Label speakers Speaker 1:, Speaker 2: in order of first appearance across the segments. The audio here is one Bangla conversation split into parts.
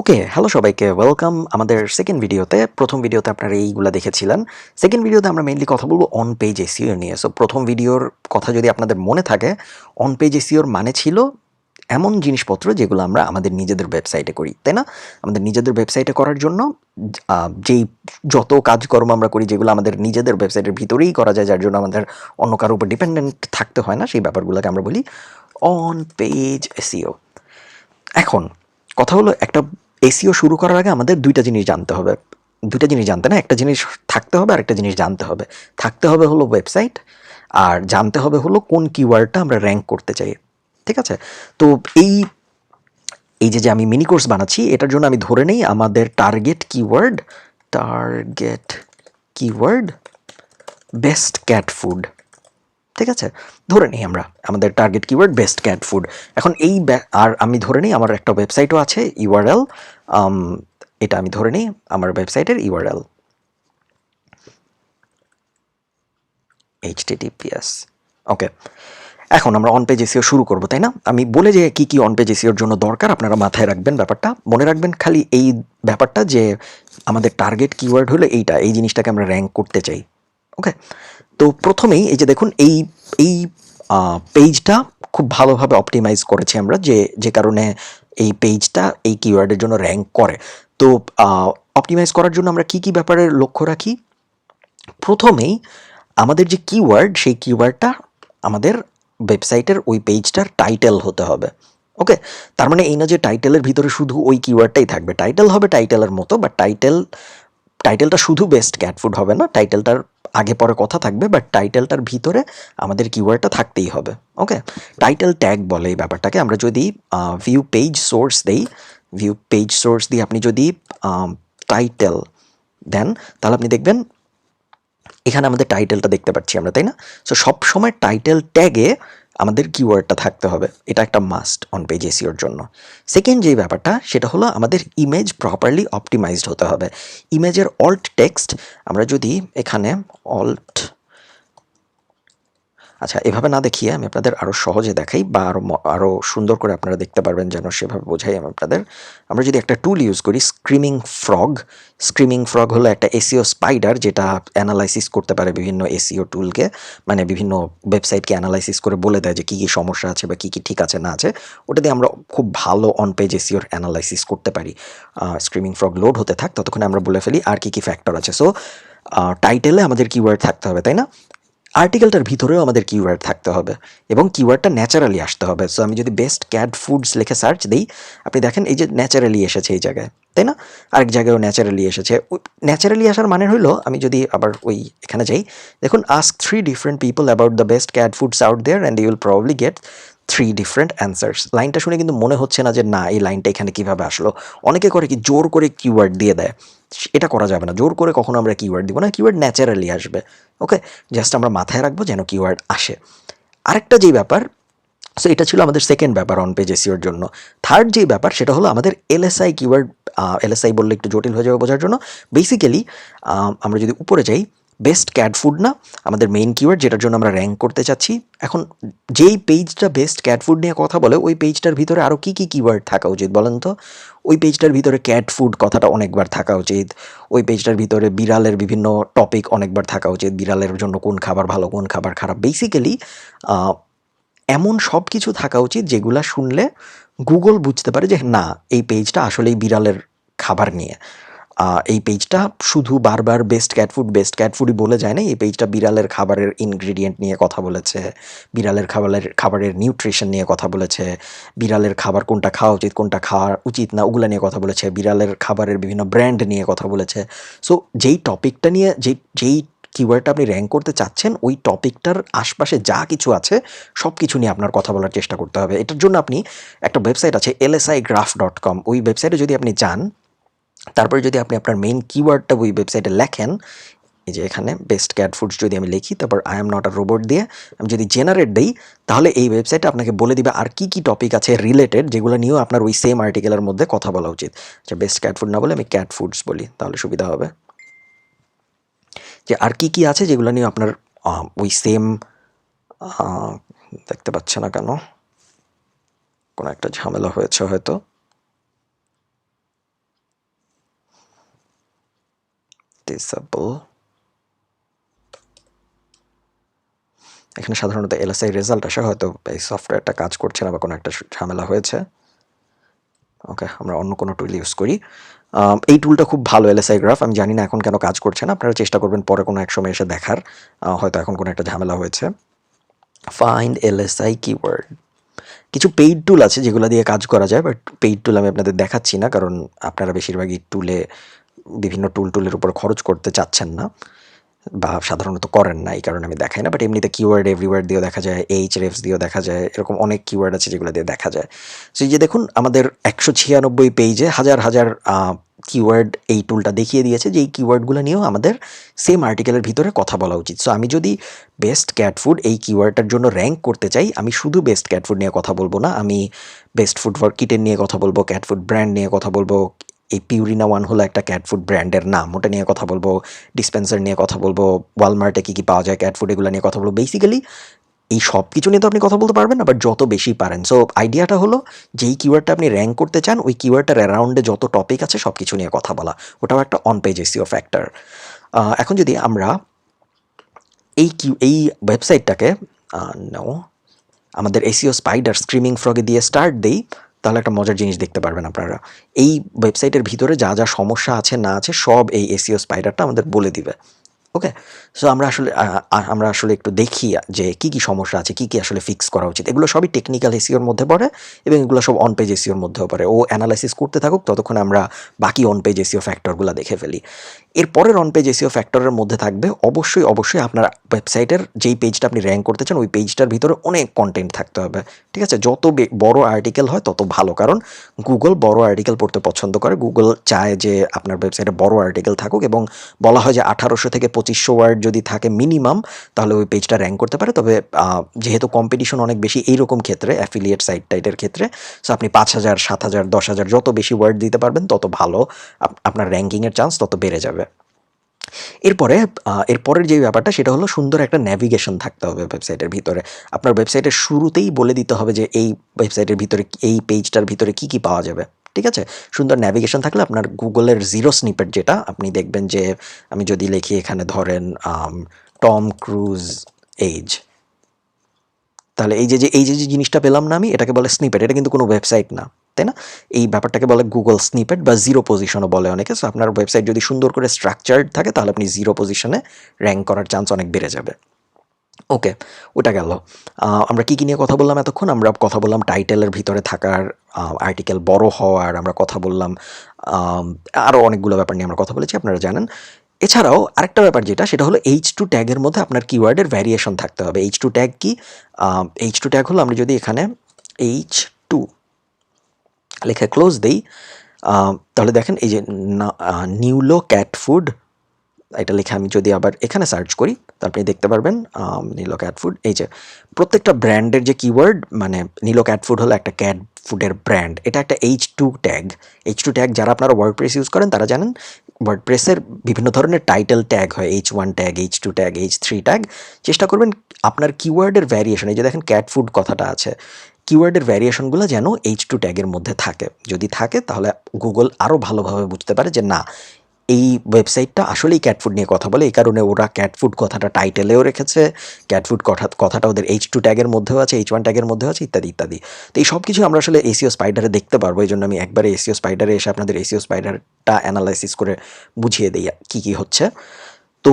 Speaker 1: ওকে, হ্যালো সবাইকে ওয়েলকাম আমাদের সেকেন্ড ভিডিওতে। প্রথম ভিডিওতে আপনারা এইগুলা দেখেছিলেন। সেকেন্ড ভিডিওতে আমরা মেইনলি কথা বলবো অন পেজ এসইও নিয়ে। সো প্রথম ভিডিওর কথা যদি আপনাদের মনে থাকে, অন পেজ এসইওর মানে ছিল এমন জিনিসপত্র যেগুলো আমরা আমাদের নিজেদের ওয়েবসাইটে করি, তাই না? আমাদের নিজেদের ওয়েবসাইটে করার জন্য যেই যত কাজকর্ম আমরা করি যেগুলো আমাদের নিজেদের ওয়েবসাইটের ভিতরেই করা যায়, যার জন্য আমাদের অন্য কারোর উপর ডিপেন্ডেন্ট থাকতে হয় না, সেই ব্যাপারগুলোকে আমরা বলি অন পেজ এসইও। এখন কথা হলো, একটা এসইও শুরু করার আগে আমাদের দুইটা জিনিস জানতে হবে। দুইটা জিনিস জানতে না, একটা জিনিস থাকতে হবে আর একটা জিনিস জানতে হবে। থাকতে হবে হলো ওয়েবসাইট, আর জানতে হবে হলো কোন কিওয়ার্ডটা আমরা র্যাঙ্ক করতে চাই। ঠিক আছে? তো এই এই যে আমি মিনি কোর্স বানাচ্ছি, এটার জন্য আমি ধরে নেই আমাদের target keyword best cat food. ঠিক আছে, ধরে নিই আমরা আমাদের target keyword best cat food. এখন আর আমি ধরে নিই আমার একটা ওয়েবসাইটও আছে, ইউআরএল। এটা আমি ধরে নিই আমার ওয়েবসাইটের ইউআরএল https। ওকে, এখন আমরা অন পেজ এসইও শুরু করবো, তাই না? আমি বলে যে কি কি অন পেজ এসইওর জন্য দরকার আপনারা মাথায় রাখবেন, ব্যাপারটা মনে রাখবেন। খালি এই ব্যাপারটা যে আমাদের টার্গেট কিওয়ার্ড হলো এইটা, এই জিনিসটাকে আমরা র্যাঙ্ক করতে চাই। ওকে, তো প্রথমেই এই যে দেখুন, এই এই পেজটা খুব ভালোভাবে অপটিমাইজ করেছি আমরা, যে কারণে এই পেজটা এই কিওয়ার্ডের জন্য র্যাঙ্ক করে। তো অপটিমাইজ করার জন্য আমরা কি কি ব্যাপারের লক্ষ্য রাখি? প্রথমেই আমাদের যে কিওয়ার্ড, সেই কিওয়ার্ডটা আমাদের ওয়েবসাইটের ওই পেজটার টাইটেল হতে হবে। ওকে, তার মানে এই না যে টাইটেলের ভিতরে শুধু ওই কিওয়ার্ডটাই থাকবে। টাইটেল হবে টাইটেলের মতো, বাট টাইটেলটা শুধু বেস্ট ক্যাট ফুড হবে না, টাইটেলটার আগে পরে কথা থাকবে, বাট টাইটেলটার ভিতরে আমাদের কিওয়ার্ডটা থাকতেই হবে। ওকে, টাইটেল ট্যাগ বলে এই ব্যাপারটাকে। আমরা যদি ভিউ পেজ সোর্স দিয়ে আপনি যদি টাইটেল দেন, তাহলে আপনি দেখবেন এখানে আমাদের টাইটেলটা দেখতে পাচ্ছি আমরা, তাই না? সো সব সময় টাইটেল ট্যাগে আমাদের কিওয়ার্ডটা থাকতে হবে, এটা একটা মাস্ট অন পেজ এসইওর জন্য। সেকেন্ড যে ব্যাপারটা, সেটা হলো আমাদের ইমেজ প্রপারলি অপটিমাইজড হতে হবে। ইমেজের অল্ট টেক্সট আমরা যদি এখানে অল্ট, আচ্ছা এভাবে না দেখিয়ে আমি আপনাদের আরও সহজে দেখাই, বা আরও সুন্দর করে আপনারা দেখতে পারবেন, যেন সেভাবে বোঝাই আমি আপনাদের। আমরা যদি একটা টুল ইউজ করি, স্ক্রিমিং ফ্রগ হলো একটা এসইও স্পাইডার, যেটা অ্যানালাইসিস করতে পারে বিভিন্ন এসইও টুলকে, মানে বিভিন্ন ওয়েবসাইটকে অ্যানালাইসিস করে বলে দেয় যে কী কী সমস্যা আছে বা কী কী ঠিক আছে না আছে। ওটা দিয়ে আমরা খুব ভালো অন পেজ এসইওর অ্যানালাইসিস করতে পারি। স্ক্রিমিং ফ্রগ লোড হতে থাক, ততক্ষণে আমরা বলে ফেলি আর কী কী ফ্যাক্টর আছে। সো টাইটেলে আমাদের কিওয়ার্ড থাকতে হবে, তাই না? আর্টিকেলটার ভিতরেও আমাদের কিওয়ার্ড থাকতে হবে, এবং কিওয়ার্ডটা ন্যাচারালি আসতে হবে। সো আমি যদি বেস্ট ক্যাট ফুডস লিখে সার্চ দিই, আপনি দেখেন এই যে ন্যাচারালি এসেছে এই জায়গায়, তাই না? আরেক জায়গায়ও ন্যাচারালি এসেছে। ন্যাচারালি আসার মানে হলো, আমি যদি আবার ওই এখানে যাই, দেখুন ask 3 different people about the best cat foods out there and you will probably get 3 different answers. লাইনটা শুনে কিন্তু মনে হচ্ছে না যে না, এই লাইনটা এখানে কীভাবে আসলো। অনেকে করে কি, জোর করে কিওয়ার্ড দিয়ে দেয়। এটা করা যাবে না, জোর করে কখনো আমরা কিওয়ার্ড দিব না, কিওয়ার্ড ন্যাচারালি আসবে। ওকে, জাস্ট আমরা মাথায় রাখবো যেন কিওয়ার্ড আসে। আরেকটা যেই ব্যাপার, সো এটা ছিল আমাদের সেকেন্ড ব্যাপার অন পেজ এসইওর জন্য। থার্ড যেই ব্যাপার, সেটা হলো আমাদের এলএসআই কিওয়ার্ড। এলএসআই বললে একটু জটিল হয়ে যাবে বোঝার জন্য। বেসিক্যালি আমরা যদি উপরে যাই, বেস্ট ক্যাট ফুড না আমাদের মেইন কিওয়ার্ড, যেটার জন্য আমরা র্যাঙ্ক করতে চাচ্ছি। এখন যেই পেজটা বেস্ট ক্যাট ফুড নিয়ে কথা বলে, ওই পেজটার ভিতরে আরও কী কী কিওয়ার্ড থাকা উচিত বলেন তো? ওই পেজটার ভিতরে ক্যাট ফুড কথাটা অনেকবার থাকা উচিত। ওই পেজটার ভিতরে বিড়ালের বিভিন্ন টপিক অনেকবার থাকা উচিত। বিড়ালের জন্য কোন খাবার ভালো, কোন খাবার খারাপ, বেসিক্যালি এমন সব কিছু থাকা উচিত যেগুলা শুনলে গুগল বুঝতে পারে যে না, এই পেজটা আসলেই বিড়ালের খাবার নিয়ে। এই পেজটা শুধু বারবার বেস্ট ক্যাট ফুডই বলে যায় না, এই পেজটা বিড়ালের খাবারের ইনগ্রিডিয়েন্ট নিয়ে কথা বলেছে, বিড়ালের খাবারের নিউট্রিশন নিয়ে কথা বলেছে, বিড়ালের খাবার কোনটা খাওয়া উচিত, কোনটা খাওয়া উচিত না, ওগুলো নিয়ে কথা বলেছে, বিড়ালের খাবারের বিভিন্ন ব্র্যান্ড নিয়ে কথা বলেছে। সো যেই টপিকটা নিয়ে, যেই কিওয়ার্ডটা আপনি র্যাঙ্ক করতে চাচ্ছেন, ওই টপিকটার আশপাশে যা কিছু আছে সব কিছু নিয়ে আপনার কথা বলার চেষ্টা করতে হবে। এটার জন্য আপনি একটা ওয়েবসাইট আছে lsigraph.com, ওই ওয়েবসাইটে যদি আপনি যান, তারপরে যদি আপনি আপনার মেইন কিওয়ার্ডটা ওই ওয়েবসাইটে লেখেন, এই যে এখানে বেস্ট ক্যাট ফুডস যদি আমি লিখি, তারপর I am not a robot দিয়ে আমি যদি জেনারেট দিই, তাহলে এই ওয়েবসাইটে আপনাকে বলে দিবে আর কি কি টপিক আছে রিলেটেড, যেগুলো নিয়েও আপনার ওই সেম আর্টিকেলের মধ্যে কথা বলা উচিত। আচ্ছা, বেস্ট ক্যাট ফুড না বলে আমি ক্যাট ফুডস বলি, তাহলে সুবিধা হবে। যে আর কি কি আছে যেগুলো নিয়ে আপনার ওই সেম, দেখতে পাচ্ছে না কেন, কোনো একটা ঝামেলা হয়েছে হয়তো। ডিসেবল। এখানে সাধারণত এলএসআই রেজাল্ট আসে, হয়তো এই সফটওয়্যারটা কাজ করছে না বা কোনো একটা ঝামেলা হয়েছে। ওকে, আমরা অন্য কোনো টুল ইউজ করি। এই টুলটা খুব ভালো, এলএসআই গ্রাফ। আমি জানি না এখন কেন কাজ করছে না, আপনারা চেষ্টা করবেন পরে কোনো এক সময় এসে দেখার, হয়তো এখন কোনো একটা ঝামেলা হয়েছে। Find LSI keyword. কিছু পেইড টুল আছে যেগুলো দিয়ে কাজ করা যায়, বাট পেইড টুল আমি আপনাদের দেখাচ্ছি না, কারণ আপনারা বেশিরভাগই বিভিন্ন টুলের উপর খরচ করতে চাচ্ছেন না বা সাধারণত করেন না, এই কারণে আমি দেখাই না। বাট এমনিতে কিওয়ার্ড এভরিওয়ার্ড দিয়েও দেখা যায়, রেফস দিয়েও দেখা যায়, এরকম অনেক কিওয়ার্ড আছে যেগুলো দিয়ে দেখা যায়। সো এই যে দেখুন, আমাদের 196 পেজে হাজার হাজার কিওয়ার্ড এই টুলটা দেখিয়ে দিয়েছে, যে এই কিওয়ার্ডগুলো নিয়েও আমাদের সেম আর্টিকেলের ভিতরে কথা বলা উচিত। সো আমি যদি বেস্ট ক্যাট ফুড এই কিওয়ার্ডটার জন্য র্যাঙ্ক করতে চাই, আমি শুধু বেস্ট ক্যাট ফুড নিয়ে কথা বলবো না, আমি বেস্ট ফুড ফর কিটেন নিয়ে কথা বলবো, ক্যাট ফুড ব্র্যান্ড নিয়ে কথা বলবো, এই পিউরিনা ওয়ান হলো একটা ক্যাট ফুড ব্র্যান্ডের নাম, ওটা নিয়ে কথা বলবো, ডিসপেন্সার নিয়ে কথা বলবো, ওয়ালমার্টে কী কী পাওয়া যায় ক্যাট ফুড এগুলো নিয়ে কথা বলবো। বেসিক্যালি এই সব কিছু নিয়ে তো আপনি কথা বলতে পারবেন না, বাট যত বেশি পারেন। সো আইডিয়াটা হলো, যেই কিওয়ার্ডটা আপনি র্যাঙ্ক করতে চান, ওই কিওয়ার্ডটার অ্যারাউন্ডে যত টপিক আছে সব কিছু নিয়ে কথা বলা, ওটাও একটা অন পেজ এসইও ফ্যাক্টর। এখন যদি আমরা এই ওয়েবসাইটটাকে আমাদের এসইও স্পাইডার স্ক্রিমিং ফ্রগে দিয়ে স্টার্ট দেই, তাহলে একটা মজার জিনিস দেখতে পারবেন আপনারা। এই ওয়েবসাইটের ভিতরে যা যা সমস্যা আছে না আছে সব এই এসইও স্পাইডারটা আমাদের বলে দিবে। ওকে, সো আমরা আসলে একটু দেখি যে কী কী সমস্যা আছে, কী কী আসলে ফিক্স করা উচিত। এগুলো সবই টেকনিক্যাল এসইওর মধ্যে পড়ে, এবং এগুলো সব অন পেজ এসইওর মধ্যেও পড়ে। ও অ্যানালাইসিস করতে থাকুক, ততক্ষণ আমরা বাকি অন পেজ এসইও ফ্যাক্টরগুলো দেখে ফেলি। এরপরের অন পেজ এসইও ফ্যাক্টরের মধ্যে থাকবে অবশ্যই আপনার ওয়েবসাইটের যেই পেজটা আপনি র্যাঙ্ক করতে চান, ওই পেজটার ভিতরে অনেক কন্টেন্ট থাকতে হবে। ঠিক আছে, যত বড় আর্টিকেল হয় তত ভালো, কারণ গুগল বড় আর্টিকেল পড়তে পছন্দ করে। গুগল চায় যে আপনার ওয়েবসাইটে বড় আর্টিকেল থাকুক, এবং বলা হয় যে 1800 থেকে 2500 ওয়ার্ড যদি থাকে মিনিমাম, তাহলে ওই পেজটা র্যাঙ্ক করতে পারে। তবে যেহেতু কম্পিটিশন অনেক বেশি এইরকম ক্ষেত্রে, অ্যাফিলিয়েট সাইট টাইটের ক্ষেত্রে, সো আপনি 5000, 7000, 10,000 যত বেশি ওয়ার্ড দিতে পারবেন তত ভালো, আপনার র্যাঙ্কিংয়ের চান্স তত বেড়ে যাবে। এরপরের যে ব্যাপারটা, সেটা হলো সুন্দর একটা ন্যাভিগেশন থাকতে হবে ওয়েবসাইটের ভিতরে। আপনার ওয়েবসাইটের শুরুতেই বলে দিতে হবে যে এই ওয়েবসাইটের ভিতরে, এই পেজটার ভিতরে কী কী পাওয়া যাবে। ঠিক আছে, সুন্দর ন্যাভিগেশন থাকলে আপনার গুগলের জিরো স্নিপেট, যেটা আপনি দেখবেন যে, আমি যদি লিখি এখানে ধরেন টম ক্রুজ এজ, তাহলে এই যে জিনিসটা পেলাম না আমি, এটাকে বলে স্নিপেট। এটা কিন্তু কোনো ওয়েবসাইট না, তাই না? এই ব্যাপারটাকে বলে গুগল স্নিপেট বা জিরো পজিশনও বলে অনেকে। সো আপনার ওয়েবসাইট যদি সুন্দর করে স্ট্রাকচার্ড থাকে, তাহলে আপনি জিরো পজিশনে র্যাঙ্ক করার চান্স অনেক বেড়ে যাবে। ওকে, ওটা গেল। আমরা কী কী নিয়ে কথা বললাম এতক্ষণ? আমরা কথা বললাম টাইটেলের ভিতরে থাকার, আর্টিকেল বড় হওয়ার, আমরা কথা বললাম আরও অনেকগুলো ব্যাপার নিয়ে আমরা কথা বলেছি, আপনারা জানেন। এছাড়াও আরেকটা ব্যাপার যেটা, সেটা হলো H2 ট্যাগের মধ্যে আপনার কিওয়ার্ডের ভ্যারিয়েশন থাকতে হবে। H2 ট্যাগ কি? H2 ট্যাগ হলো, আমরা যদি এখানে H2 লেখা ক্লোজ দেই, তাহলে দেখেন এই যে নিউলো ক্যাট ফুড, এটা লেখা আমি যদি আবার এখানে সার্চ করি, তো আপনি দেখতে পারবেন নিলো ক্যাট ফুড। এই যে প্রত্যেকটা ব্র্যান্ডের যে কিওয়ার্ড, মানে নিলো ক্যাট ফুড হলো একটা ক্যাট ফুডের ব্র্যান্ড, এটা একটা H2 ট্যাগ। H2 ট্যাগ যারা আপনারা ওয়ার্ডপ্রেস ইউজ করেন তারা জানেন, ওয়ার্ডপ্রেসের বিভিন্ন ধরনের টাইটেল ট্যাগ হয়, H1 tag, H2 tag, H3 tag. চেষ্টা করবেন আপনার কিওয়ার্ডের ভ্যারিয়েশন, এই যে দেখেন ক্যাট ফুড কথাটা আছে, কিওয়ার্ডের ভ্যারিয়েশনগুলো যেন H2 ট্যাগের মধ্যে থাকে। যদি থাকে, তাহলে গুগল আরও ভালোভাবে বুঝতে পারে যে না, এই ওয়েবসাইটটা আসলেই ক্যাট ফুড নিয়ে কথা বলে। এই কারণে ওরা ক্যাট ফুড কথাটা টাইটেলেও রেখেছে, ক্যাট ফুড কথাটা ওদের H2 ট্যাগের মধ্যেও আছে, H1 ট্যাগের মধ্যেও আছে, ইত্যাদি ইত্যাদি। তো এই সব কিছু আমরা আসলে এসইও স্পাইডারে দেখতে পারবো। এই জন্য আমি একবারে এসইও স্পাইডারে এসে আপনাদের এসইও স্পাইডারটা অ্যানালাইসিস করে বুঝিয়ে দিই কী কী হচ্ছে। তো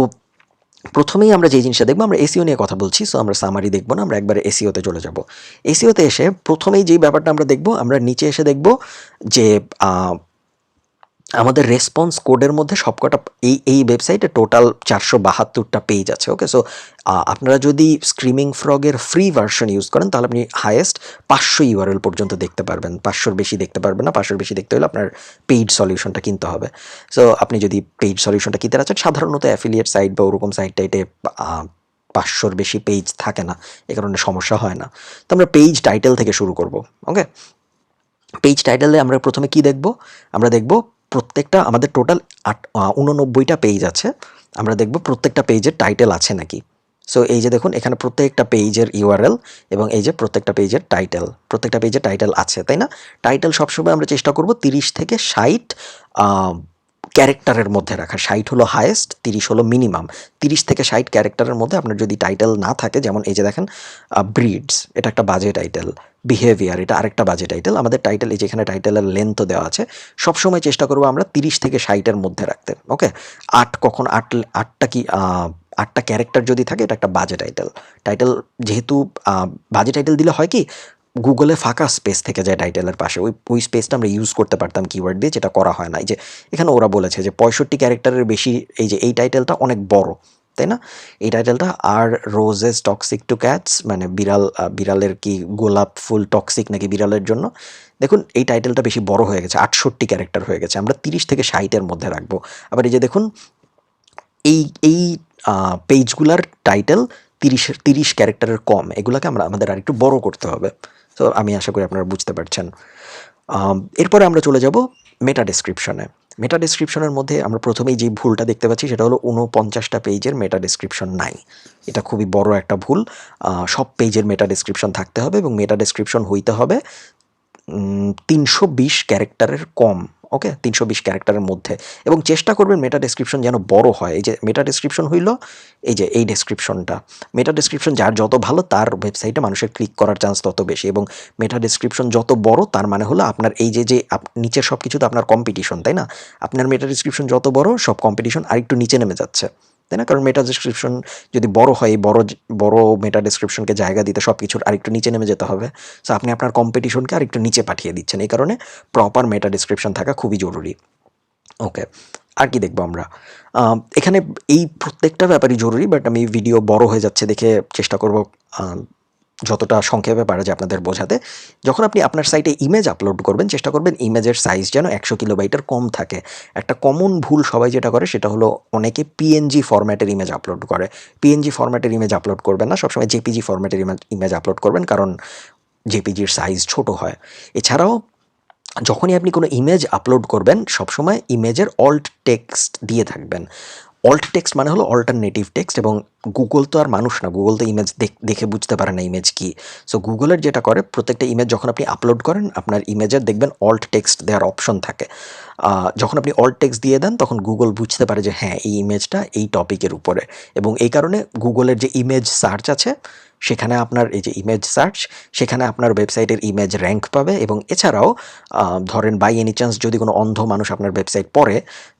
Speaker 1: প্রথমেই আমরা যে জিনিসটা দেখবো, আমরা এসইও নিয়ে কথা বলছি, সো আমরা সামারি দেখবো না, আমরা একবারে এসইওতে চলে যাব। এসইওতে এসে প্রথমেই যেই ব্যাপারটা আমরা দেখবো, আমরা নিচে এসে দেখবো যে আমাদের রেসপন্স কোডের মধ্যে সবকটা, এই ওয়েবসাইটে টোটাল 472টা পেজ আছে। ওকে, সো আপনারা যদি স্ক্রিমিং ফ্রগের ফ্রি ভার্সন ইউজ করেন, তাহলে আপনি হাইয়েস্ট 500 ইউআরএল পর্যন্ত দেখতে পারবেন। 500-র বেশি দেখতে পারবেন না। 500-র বেশি দেখতে হলে আপনার পেইড সলিউশনটা কিনতে হবে। সো আপনি যদি পেইড সলিউশনটা কিনতে চান, সাধারণত অ্যাফিলিয়েট সাইট বা ওরকম সাইট টাইটে 500-র বেশি পেজ থাকে না, এ কারণে সমস্যা হয় না। তো আমরা পেজ টাইটেল থেকে শুরু করব। ওকে, পেজ টাইটেলে আমরা প্রথমে কি দেখব? আমরা দেখব প্রত্যেকটা, আমাদের টোটাল 89টা পেজ আছে, আমরা দেখব প্রত্যেকটা পেজের টাইটেল আছে নাকি। সো এই যে দেখুন, এখানে প্রত্যেকটা পেজের ইউআরএল এবং এই যে প্রত্যেকটা পেজের টাইটেল, প্রত্যেকটা পেজের টাইটেল আছে, তাই না? টাইটেল সবসময় আমরা চেষ্টা করব 30 থেকে 60 ক্যারেক্টারের মধ্যে রাখা। 60 হলো হায়েস্ট, 30 হলো মিনিমাম। 30 থেকে 60 ক্যারেক্টারের মধ্যে আপনার যদি টাইটেল না থাকে, যেমন এই যে দেখেন ব্রিডস, এটা একটা বাজে টাইটেল। বিহেভিয়ার, এটা আরেকটা বাজে টাইটেল। আমাদের টাইটেল, এই যেখানে টাইটেলের লেন্থও দেওয়া আছে, সবসময় চেষ্টা করবো আমরা 30 থেকে 60-এর মধ্যে রাখতে। ওকে, কখন আটটা কি 8টা ক্যারেক্টার যদি থাকে, এটা একটা বাজে টাইটেল। টাইটেল যেহেতু বাজে টাইটেল দিলে হয় কি, গুগলে ফাঁকা স্পেস থেকে যায় টাইটেলের পাশে, ওই স্পেসটা আমরা ইউজ করতে পারতাম কিওয়ার্ড দিয়ে, যেটা করা হয় না। এই যে এখানে ওরা বলেছে যে 65 ক্যারেক্টারের বেশি, এই যে এই টাইটেলটা অনেক বড়, তাই না? এই টাইটেলটা, আর রোজেস টক্সিক টু ক্যাটস, মানে বিড়ালের কি গোলাপ ফুল টক্সিক নাকি বিড়ালের জন্য। দেখুন এই টাইটেলটা বেশি বড় হয়ে গেছে, 68 ক্যারেক্টার হয়ে গেছে। আমরা 30 থেকে 60-এর মধ্যে রাখবো। আবার এই যে দেখুন এই এই পেজগুলার টাইটেল 30 ক্যারেক্টারের কম, এগুলোকে আমাদের আরেকটু বড় করতে হবে। তো আমি আশা করি আপনারা বুঝতে পারছেন। এরপরে আমরা চলে যাব মেটা ডেসক্রিপশনে। মেটা ডেসক্রিপশনের মধ্যে আমরা প্রথমেই যে ভুলটা দেখতে পাচ্ছি, সেটা হলো 49টা পেজের মেটা ডেসক্রিপশন নাই। এটা খুবই বড় একটা ভুল। সব পেজের মেটা ডেসক্রিপশন থাকতে হবে, এবং মেটা ডেসক্রিপশন হইতে হবে 320 ক্যারেক্টারের কম। ওকে, 320 ক্যারেক্টারের মধ্যে, এবং চেষ্টা করবেন মেটা ডেসক্রিপশন যেন বড় হয়। এই যে মেটা ডেসক্রিপশন হইল, এই যে এই ডেসক্রিপশনটা, মেটা ডেসক্রিপশন যার যত ভালো, তার ওয়েবসাইটে মানুষের ক্লিক করার চান্স তত বেশি। এবং মেটা ডেসক্রিপশন যত বড়, তার মানে হলো আপনার এই যে নিচের সব কিছু তো আপনার কম্পিটিশন, তাই না? আপনার মেটা ডেসক্রিপশন যত বড়, সব কম্পিটিশন আরেকটু নিচে নেমে যাচ্ছে, তাই না? কারণ মেটা ডেসক্রিপশন যদি বড় হয়, বড় মেটা ডেসক্রিপশনকে জায়গা দিতে সব কিছুর আরেকটু নিচে নেমে যেতে হবে। সো আপনি আপনার কম্পিটিশনকে আরেকটু নিচে পাঠিয়ে দিচ্ছেন। এই কারণে প্রপার মেটা ডেসক্রিপশন থাকা খুবই জরুরি। ওকে, আর কি দেখবো আমরা এখানে? এই প্রত্যেকটা ব্যাপারই জরুরি, বাট আমি ভিডিও বড় হয়ে যাচ্ছে দেখে চেষ্টা করব যতটা সংক্ষেপে পারা যায় আপনাদের বোঝাতে। যখন আপনি আপনার সাইটে ইমেজ আপলোড করবেন, চেষ্টা করবেন ইমেজের সাইজ যেন 100 কিলোবাইটের কম থাকে। একটা কমন ভুল সবাই যেটা করে, সেটা হলো অনেকে পিএনজি ফরম্যাটের ইমেজ আপলোড করে। পিএনজি ফরম্যাটের ইমেজ আপলোড করবেন না, সবসময় জেপিজি ফরম্যাটের ইমেজ আপলোড করবেন, কারণ জেপিজির সাইজ ছোট হয়। এছাড়াও যখনই আপনি কোনো ইমেজ আপলোড করবেন, সবসময় ইমেজের অল্ট টেক্সট দিয়ে থাকবেন। অল্ট টেক্সট মানে হলো অল্টারনেটিভ টেক্সট, এবং গুগল তো আর মানুষ না, গুগল তো ইমেজ দেখে বুঝতে পারে না ইমেজ কি। সো গুগলের যেটা করে, প্রত্যেকটা ইমেজ যখন আপনি আপলোড করেন, আপনার ইমেজের দেখবেন অল্ট টেক্সট দেওয়ার অপশন থাকে। যখন আপনি অল্ট টেক্সট দিয়ে দেন, তখন গুগল বুঝতে পারে যে হ্যাঁ, এই ইমেজটা এই টপিকের উপরে, এবং এই কারণে গুগলের যে ইমেজ সার্চ আছে, সেখানে আপনার এই যে ইমেজ সার্চ, সেখানে আপনার ওয়েবসাইটের ইমেজ র্যাঙ্ক পাবে। এবং এছাড়াও ধরেন বাই এনি চান্স যদি কোনো অন্ধ মানুষ আপনার ওয়েবসাইট পড়ে,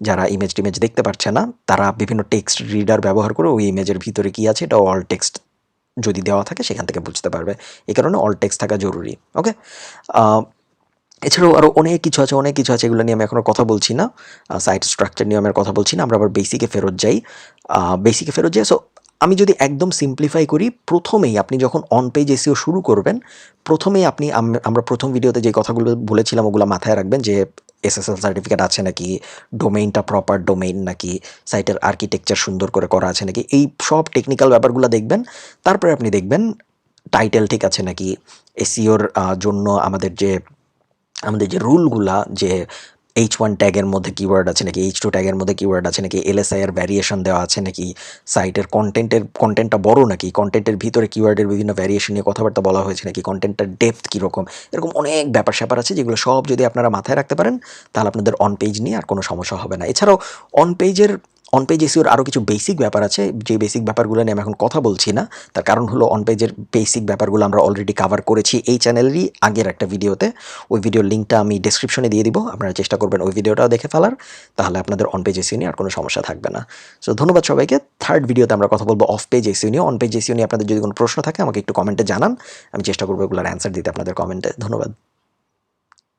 Speaker 1: যারা ইমেজ টিমেজ দেখতে পারছে না, তারা বিভিন্ন টেক্সট রিডার ব্যবহার করে ওই ইমেজের ভিতরে কী আছে, এটা অল টেক্সট যদি দেওয়া থাকে, সেখান থেকে বুঝতে পারবে। এই কারণে অল টেক্সট থাকা জরুরি। ওকে, এছাড়াও আরও অনেক কিছু আছে, এগুলো নিয়ে আমি এখনও কথা বলছি না। সাইট স্ট্রাকচার নিয়ে আমি আর কথা বলছি না, আমরা আবার বেসিকে ফেরত যাই। সো আমি যদি একদম সিম্পলিফাই করি, প্রথমেই আপনি যখন অন পেজ এসইও শুরু করবেন, প্রথমেই আমরা প্রথম ভিডিওতে যে কথাগুলো বলেছিলাম, ওগুলো মাথায় রাখবেন, যে এসএসএল সার্টিফিকেট আছে নাকি, ডোমেইনটা প্রপার ডোমেইন নাকি, সাইটের আর্কিটেকচার সুন্দর করে করা আছে নাকি, এই সব টেকনিক্যাল ব্যাপারগুলো দেখবেন। তারপরে আপনি দেখবেন টাইটেল ঠিক আছে নাকি, এসইওর জন্য আমাদের যে রুলগুলা, যে H1 ট্যাগের মধ্যে কিওয়ার্ড আছে নাকি, H2 ট্যাগের মধ্যে কিওয়ার্ড আছে নাকি, LSI এর ভ্যারিয়েশন দেওয়া আছে নাকি, সাইটের কন্টেন্টটা বড় নাকি, কন্টেন্টের ভিতরে কিওয়ার্ডের বিভিন্ন ভ্যারিয়েশন নিয়ে কথাবার্তা বলা হয়েছে নাকি, কন্টেন্টটার ডেপথ কীরকম, এরকম অনেক ব্যাপার আছে, যেগুলো সব যদি আপনারা মাথায় রাখতে পারেন, তাহলে আপনাদের অন পেজ নিয়ে আর কোনো সমস্যা হবে না। এছাড়াও অন পেজ এসইওর আরও কিছু বেসিক ব্যাপার আছে, যে বেসিক ব্যাপারগুলো নিয়ে আমি এখন কথা বলছি না। তার কারণ হলো অন পেজের বেসিক ব্যাপারগুলো আমরা অলরেডি কভার করেছি এই চ্যানেলেরই আগের একটা ভিডিওতে। ওই ভিডিওর লিঙ্কটা আমি ডেসক্রিপশনে দিয়ে দিব, আপনারা চেষ্টা করবেন ওই ভিডিওটাও দেখে ফেলার, তাহলে আপনাদের অন পেজ এসইও নিয়ে আর কোনো সমস্যা থাকবে না। সো ধন্যবাদ সবাইকে। থার্ড ভিডিওতে আমরা কথা বলবো অফ পেজ এসইও নিয়ে। অন পেজ এসইও নিয়ে আপনাদের যদি কোনো প্রশ্ন থাকে, আমাকে একটু কমেন্টে জানান, আমি চেষ্টা করবো এগুলোর অ্যান্সার দিতে আপনাদের কমেন্টে। ধন্যবাদ।